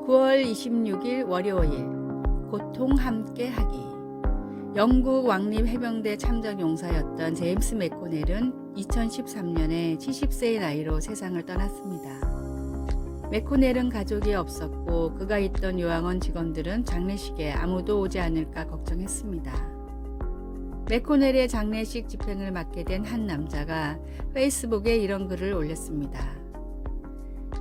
9월 26일 월요일 고통 함께 하기. 영국 왕립 해병대 참전 용사였던 제임스 맥코넬은 2013년에 70세의 나이로 세상을 떠났습니다. 맥코넬은 가족이 없었고 그가 있던 요양원 직원들은 장례식에 아무도 오지 않을까 걱정했습니다. 맥코넬의 장례식 집행을 맡게 된 한 남자가 페이스북에 이런 글을 올렸습니다.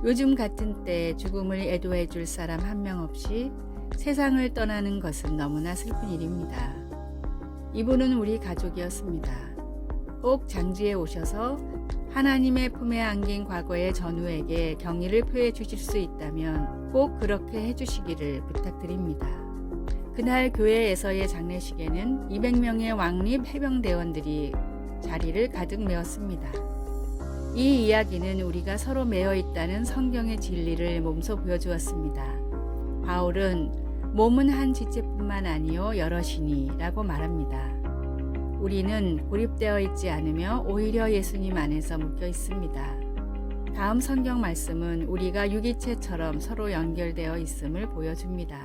요즘 같은 때 죽음을 애도해 줄 사람 한 명 없이 세상을 떠나는 것은 너무나 슬픈 일입니다. 이분은 우리 가족이었습니다. 꼭 장지에 오셔서 하나님의 품에 안긴 과거의 전우에게 경의를 표해 주실 수 있다면 꼭 그렇게 해주시기를 부탁드립니다. 그날 교회에서의 장례식에는 200명의 왕립 해병대원들이 자리를 가득 메웠습니다. 이 이야기는 우리가 서로 매여 있다는 성경의 진리를 몸소 보여주었습니다. 바울은 몸은 한 지체뿐만 아니요 여럿이니 라고 말합니다. 우리는 고립되어 있지 않으며 오히려 예수님 안에서 묶여 있습니다. 다음 성경 말씀은 우리가 유기체처럼 서로 연결되어 있음을 보여줍니다.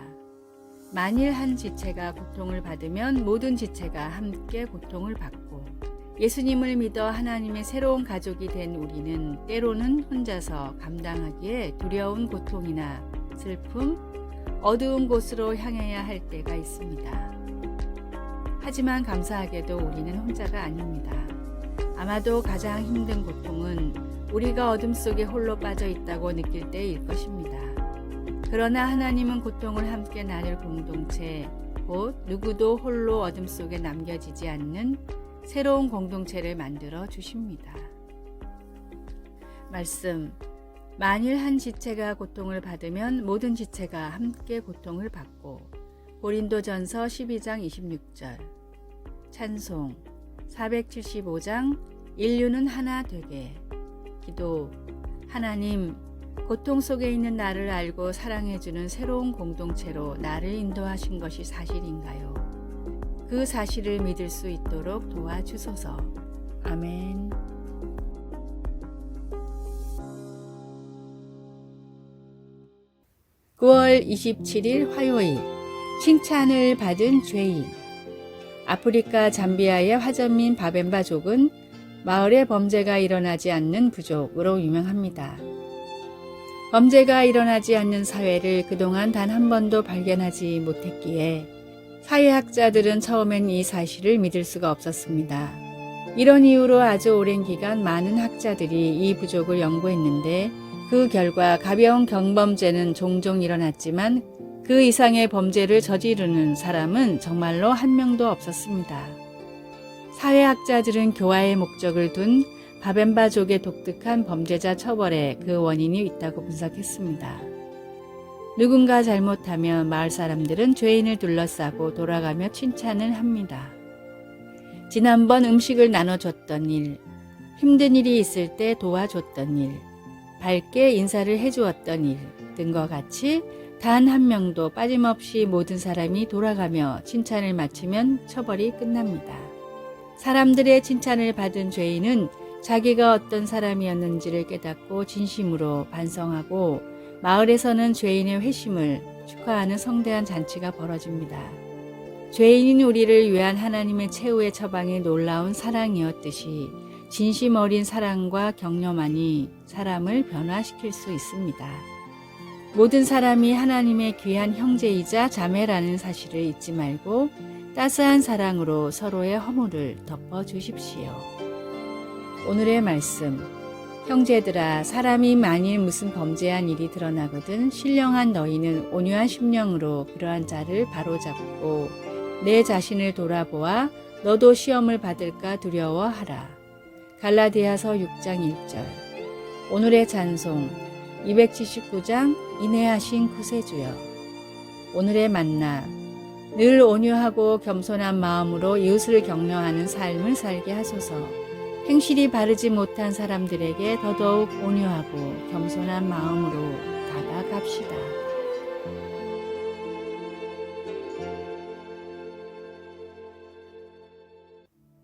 만일 한 지체가 고통을 받으면 모든 지체가 함께 고통을 받고 예수님을 믿어 하나님의 새로운 가족이 된 우리는 때로는 혼자서 감당하기에 두려운 고통이나 슬픔, 어두운 곳으로 향해야 할 때가 있습니다. 하지만 감사하게도 우리는 혼자가 아닙니다. 아마도 가장 힘든 고통은 우리가 어둠 속에 홀로 빠져 있다고 느낄 때일 것입니다. 그러나 하나님은 고통을 함께 나눌 공동체, 곧 누구도 홀로 어둠 속에 남겨지지 않는 새로운 공동체를 만들어 주십니다. 말씀. 만일 한 지체가 고통을 받으면 모든 지체가 함께 고통을 받고. 고린도전서 12장 26절. 찬송 475장 인류는 하나 되게. 기도. 하나님, 고통 속에 있는 나를 알고 사랑해주는 새로운 공동체로 나를 인도하신 것이 사실인가요? 그 사실을 믿을 수 있도록 도와주소서. 아멘. (9월 27일) 화요일. 칭찬을 받은 죄인. 아프리카 잠비아의 화전민 바벤바족은 마을에 범죄가 일어나지 않는 부족으로 유명합니다. 범죄가 일어나지 않는 사회를 그동안 단 한 번도 발견하지 못했기에 사회학자들은 처음엔 이 사실을 믿을 수가 없었습니다. 이런 이유로 아주 오랜 기간 많은 학자들이 이 부족을 연구했는데 그 결과 가벼운 경범죄는 종종 일어났지만 그 이상의 범죄를 저지르는 사람은 정말로 한 명도 없었습니다. 사회학자들은 교화의 목적을 둔 바벤바족의 독특한 범죄자 처벌에 그 원인이 있다고 분석했습니다. 누군가 잘못하면 마을 사람들은 죄인을 둘러싸고 돌아가며 칭찬을 합니다. 지난번 음식을 나눠줬던 일, 힘든 일이 있을 때 도와줬던 일, 밝게 인사를 해주었던 일 등과 같이 단 한 명도 빠짐없이 모든 사람이 돌아가며 칭찬을 마치면 처벌이 끝납니다. 사람들의 칭찬을 받은 죄인은 자기가 어떤 사람이었는지를 깨닫고 진심으로 반성하고 마을에서는 죄인의 회심을 축하하는 성대한 잔치가 벌어집니다. 죄인인 우리를 위한 하나님의 최후의 처방이 놀라운 사랑이었듯이 진심 어린 사랑과 격려만이 사람을 변화시킬 수 있습니다. 모든 사람이 하나님의 귀한 형제이자 자매라는 사실을 잊지 말고 따스한 사랑으로 서로의 허물을 덮어주십시오. 오늘의 말씀. 형제들아, 사람이 만일 무슨 범죄한 일이 드러나거든 신령한 너희는 온유한 심령으로 그러한 자를 바로잡고 내 자신을 돌아보아 너도 시험을 받을까 두려워하라. 갈라디아서 6장 1절. 오늘의 찬송 279장 인내하신 구세주여. 오늘의 만나. 늘 온유하고 겸손한 마음으로 이웃을 격려하는 삶을 살게 하소서. 행실이 바르지 못한 사람들에게 더더욱 온유하고 겸손한 마음으로 다가갑시다.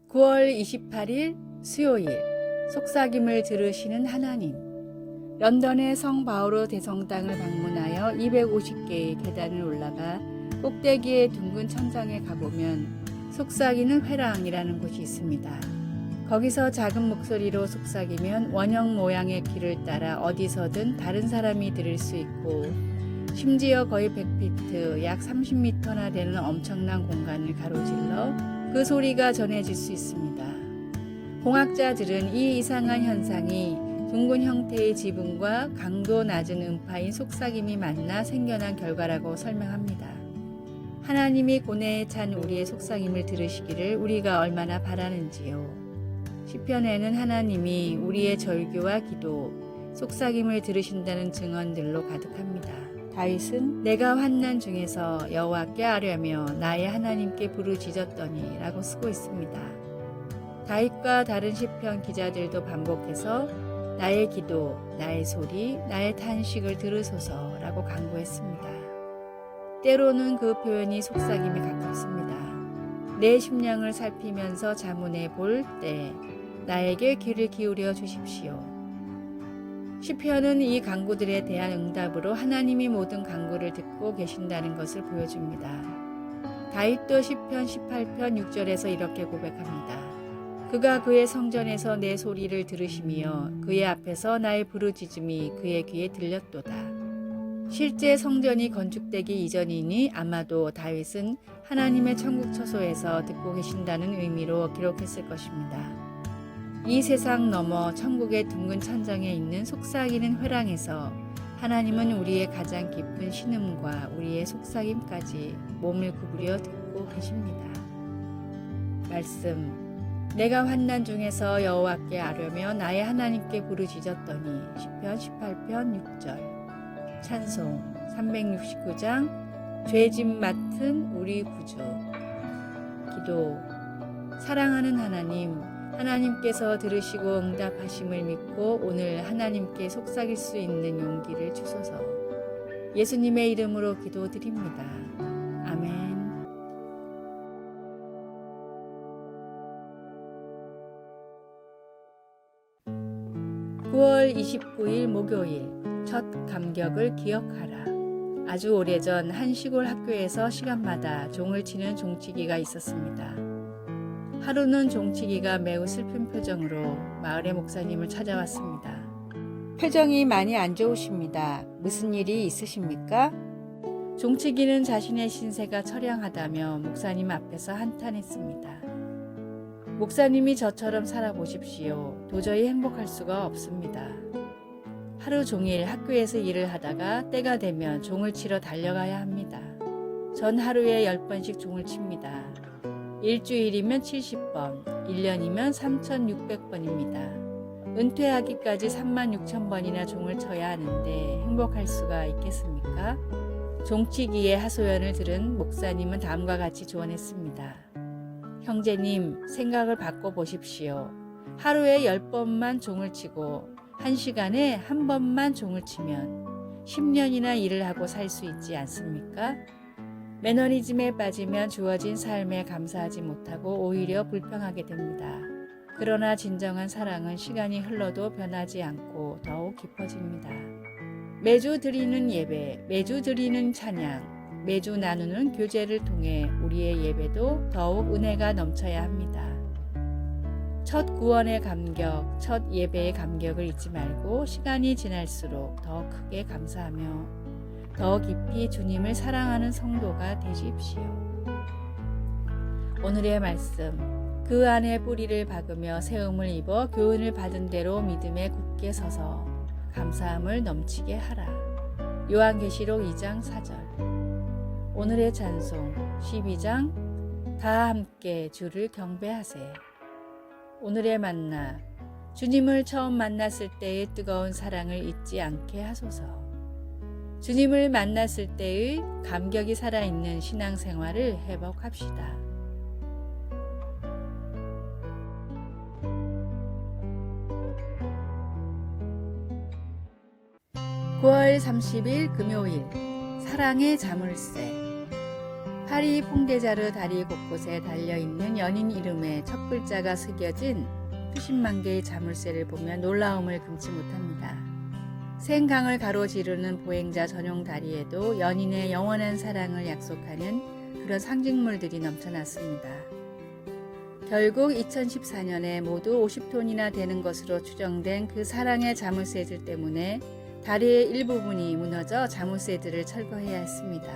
9월 28일 수요일. 속삭임을 들으시는 하나님. 런던의 성 바오로 대성당을 방문하여 250개의 계단을 올라가 꼭대기의 둥근 천장에 가보면 속삭이는 회랑이라는 곳이 있습니다. 거기서 작은 목소리로 속삭이면 원형 모양의 길을 따라 어디서든 다른 사람이 들을 수 있고 심지어 거의 100피트, 약 30m나 되는 엄청난 공간을 가로질러 그 소리가 전해질 수 있습니다. 공학자들은 이 이상한 현상이 둥근 형태의 지붕과 강도 낮은 음파인 속삭임이 만나 생겨난 결과라고 설명합니다. 하나님이 고뇌에 찬 우리의 속삭임을 들으시기를 우리가 얼마나 바라는지요. 시편에는 하나님이 우리의 절규와 기도, 속삭임을 들으신다는 증언들로 가득합니다. 다윗은 내가 환난 중에서 여호와께 아뢰며 나의 하나님께 부르짖었더니 라고 쓰고 있습니다. 다윗과 다른 시편 기자들도 반복해서 나의 기도, 나의 소리, 나의 탄식을 들으소서라고 간구했습니다. 때로는 그 표현이 속삭임에 가깝습니다. 내 심령을 살피면서 자문해 볼 때 나에게 귀를 기울여 주십시오. 시편은 이 간구들에 대한 응답으로 하나님이 모든 간구를 듣고 계신다는 것을 보여줍니다. 다윗도 시편 18편 6절에서 이렇게 고백합니다. 그가 그의 성전에서 내 소리를 들으시며 그의 앞에서 나의 부르짖음이 그의 귀에 들렸도다. 실제 성전이 건축되기 이전이니 아마도 다윗은 하나님의 천국 처소에서 듣고 계신다는 의미로 기록했을 것입니다. 이 세상 너머 천국의 둥근 천장에 있는 속삭이는 회랑에서 하나님은 우리의 가장 깊은 신음과 우리의 속삭임까지 몸을 구부려 듣고 계십니다. 말씀 내가 환난 중에서 여호와께 아뢰며 나의 하나님께 부르짖었더니 시편 18편 6절 찬송 369장 죄짐 맡은 우리 구주 기도 사랑하는 하나님께서 들으시고 응답하심을 믿고 오늘 하나님께 속삭일 수 있는 용기를 주소서. 예수님의 이름으로 기도드립니다. 아멘. 9월 29일 목요일 첫 감격을 기억하라. 아주 오래전 한 시골 학교에서 시간마다 종을 치는 종치기가 있었습니다. 하루는 종치기가 매우 슬픈 표정으로 마을의 목사님을 찾아왔습니다. 표정이 많이 안 좋으십니다. 무슨 일이 있으십니까? 종치기는 자신의 신세가 처량하다며 목사님 앞에서 한탄했습니다. 목사님이 저처럼 살아보십시오. 도저히 행복할 수가 없습니다. 하루 종일 학교에서 일을 하다가 때가 되면 종을 치러 달려가야 합니다. 전 하루에 10번씩 종을 칩니다. 일주일이면 70번, 1년이면 3,600번입니다. 은퇴하기까지 36,000번이나 종을 쳐야 하는데 행복할 수가 있겠습니까? 종치기의 하소연을 들은 목사님은 다음과 같이 조언했습니다. 형제님, 생각을 바꿔보십시오. 하루에 10번만 종을 치고 1시간에 한 번만 종을 치면 10년이나 일을 하고 살 수 있지 않습니까? 매너리즘에 빠지면 주어진 삶에 감사하지 못하고 오히려 불평하게 됩니다. 그러나 진정한 사랑은 시간이 흘러도 변하지 않고 더욱 깊어집니다. 매주 드리는 예배, 매주 드리는 찬양, 매주 나누는 교제를 통해 우리의 예배도 더욱 은혜가 넘쳐야 합니다. 첫 구원의 감격, 첫 예배의 감격을 잊지 말고 시간이 지날수록 더 크게 감사하며 더 깊이 주님을 사랑하는 성도가 되십시오. 오늘의 말씀, 그 안에 뿌리를 박으며 세움을 입어 교훈을 받은 대로 믿음에 굳게 서서 감사함을 넘치게 하라. 요한계시록 2장 4절. 오늘의 찬송 12장 다 함께 주를 경배하세. 오늘의 만나 주님을 처음 만났을 때의 뜨거운 사랑을 잊지 않게 하소서. 주님을 만났을 때의 감격이 살아있는 신앙생활을 회복합시다. 9월 30일 금요일 사랑의 자물쇠. 파리 퐁데자르 다리 곳곳에 달려있는 연인 이름의 첫 글자가 새겨진 수십만 개의 자물쇠를 보며 놀라움을 금치 못합니다. 생강을 가로지르는 보행자 전용 다리에도 연인의 영원한 사랑을 약속하는 그런 상징물들이 넘쳐났습니다. 결국 2014년에 모두 50톤이나 되는 것으로 추정된 그 사랑의 자물쇠들 때문에 다리의 일부분이 무너져 자물쇠들을 철거해야 했습니다.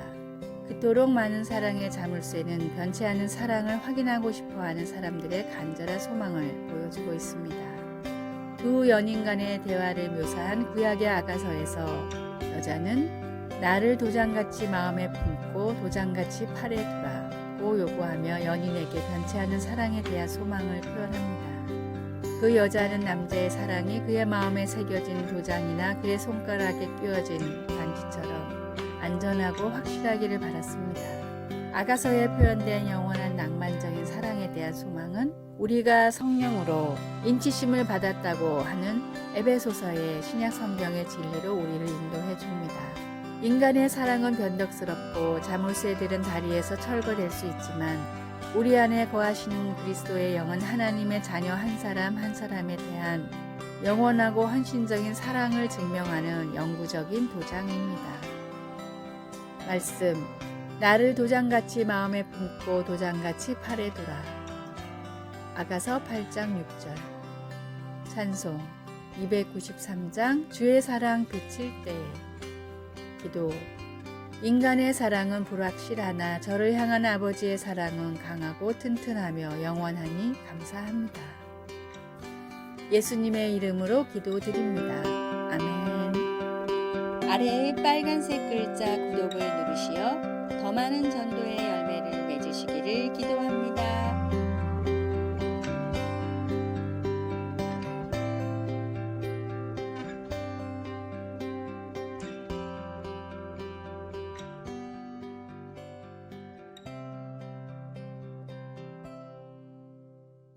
그토록 많은 사랑의 자물쇠는 변치 않은 사랑을 확인하고 싶어하는 사람들의 간절한 소망을 보여주고 있습니다. 두 연인 간의 대화를 묘사한 구약의 아가서에서 여자는 나를 도장같이 마음에 품고 도장같이 팔에 두라고 요구하며 연인에게 변치 않은 사랑에 대한 소망을 표현합니다. 그 여자는 남자의 사랑이 그의 마음에 새겨진 도장이나 그의 손가락에 끼워진 반지처럼 안전하고 확실하기를 바랐습니다. 아가서에 표현된 영원한 낭만적인 사랑에 대한 소망은 우리가 성령으로 인치심을 받았다고 하는 에베소서의 신약 성경의 진리로 우리를 인도해 줍니다. 인간의 사랑은 변덕스럽고 자물쇠들은 다리에서 철거될 수 있지만 우리 안에 거하시는 그리스도의 영은 하나님의 자녀 한 사람 한 사람에 대한 영원하고 헌신적인 사랑을 증명하는 영구적인 도장입니다. 말씀, 나를 도장같이 마음에 품고 도장같이 팔에 두라. 아가서 8장 6절. 찬송 293장 주의 사랑 비칠 때에. 기도, 인간의 사랑은 불확실하나 저를 향한 아버지의 사랑은 강하고 튼튼하며 영원하니 감사합니다. 예수님의 이름으로 기도드립니다. 아멘. 아래의 빨간색 글자 구독을 누르시어 더 많은 전도의 열매를 맺으시기를 기도합니다.